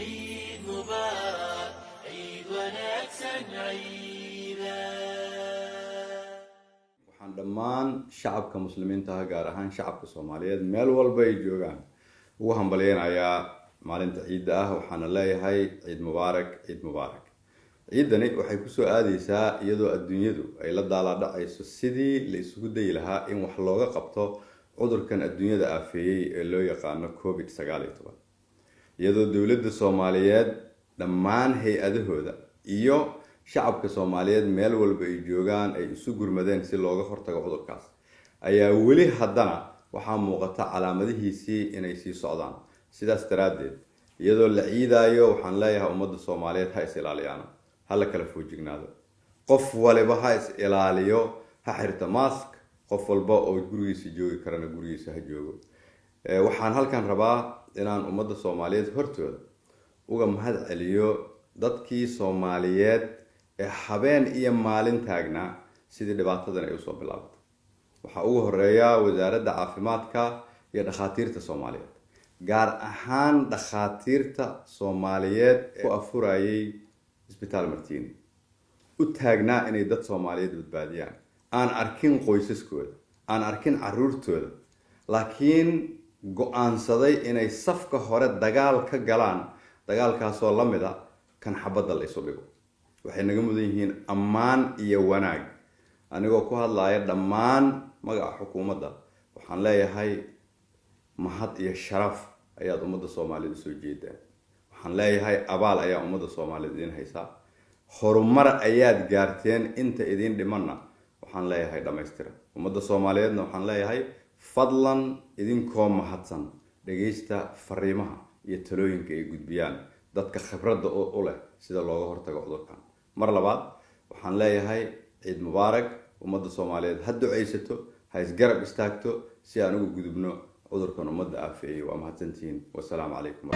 عيد مبارك عيد ونكسن عيدا. waxaan dhammaan shacabka muslimiinta ah gaar ahaan shacabka Soomaaliyeed meel walba ay joogaan ugu hambalyeeynaya maalinta ciidda ah. waxaan leeyahay ciid mubaarak ciid mubaarak. ciidani waxay ku soo aadaysaa iyadoo adduunyadu ay la daala dhacayso sidii la isugu day lahaa in wax looga qabto cudurkan adduunyada aafeeyay ee loo yaqaan COVID-19, iyadoo dawladda Soomaaliyeed dhammaan hay'adahooda iyo shacabka Soomaaliyeed meel walba ay joogaan ay isu gurmadeen si looga hortago cudurkaas, ayaa weli haddana waxaa muuqata calaamadihiisii inay sii socdaan. sidaas daraaddeed iyadoo la ciidayo waxaan leeyahay ummadda Soomaaliyeed ha is ilaaliyaan, ha la kala foojignaado, qof waliba ha is ilaaliyo, ha xirto mask, qof walba oo gurigiisa joogi karana gurigiisa ha joogo. waxaan halkan rabaa inaan ummadda Soomaaliyeed hortooda uga mahad celiyo dadkii Soomaaliyeed ee habeen iyo maalin taagnaa sidii dhibaatadan ay usoo bilaabatay. waxaa ugu horeeya wasaaradda caafimaadka iyo dhakhaatiirta Soomaaliyeed, gaar ahaan dhakhaatiirta Soomaaliyeed ee ku afurayay isbitaal Martiini, u taagnaa inay dad Soomaaliyeed badbaadiyaan, aan arkin qoysaskooda, aan arkin caruurtooda, laakiin go'aansaday inay safka hore dagaal ka galaan, dagaalkaasoo la mid ah kan xabadda la isu dhigo. waxay naga mudan yihiin ammaan iyo wanaag. anigoo ku hadlaya dhammaan magaca xukuumadda waxaan leeyahay mahad iyo sharaf ayaad ummadda Soomaaliyeed soo jeedaan. waxaan leeyahay abaal ayaa ummadda Soomaaliyeed idin haysaa, horumar ayaad gaarteen, inta idin dhimanna waxaan leeyahay dhammaystiran. ummadda Soomaaliyeedna waxaan leeyahay fadlan idinkoo mahadsan dhageysta fariimaha iyo talooyinka ay gudbiyaan dadka khibradda u leh sida looga hortago cudurkan. mar labaad waxaan leeyahay ciid mubaarak. ummadda Soomaaliyeed ha duceysato, ha isgarab istaagto si aan ugu gudubno cudurkan ummadda aafeeyay. waa mahadsantihiin. wassalaamu calaykum.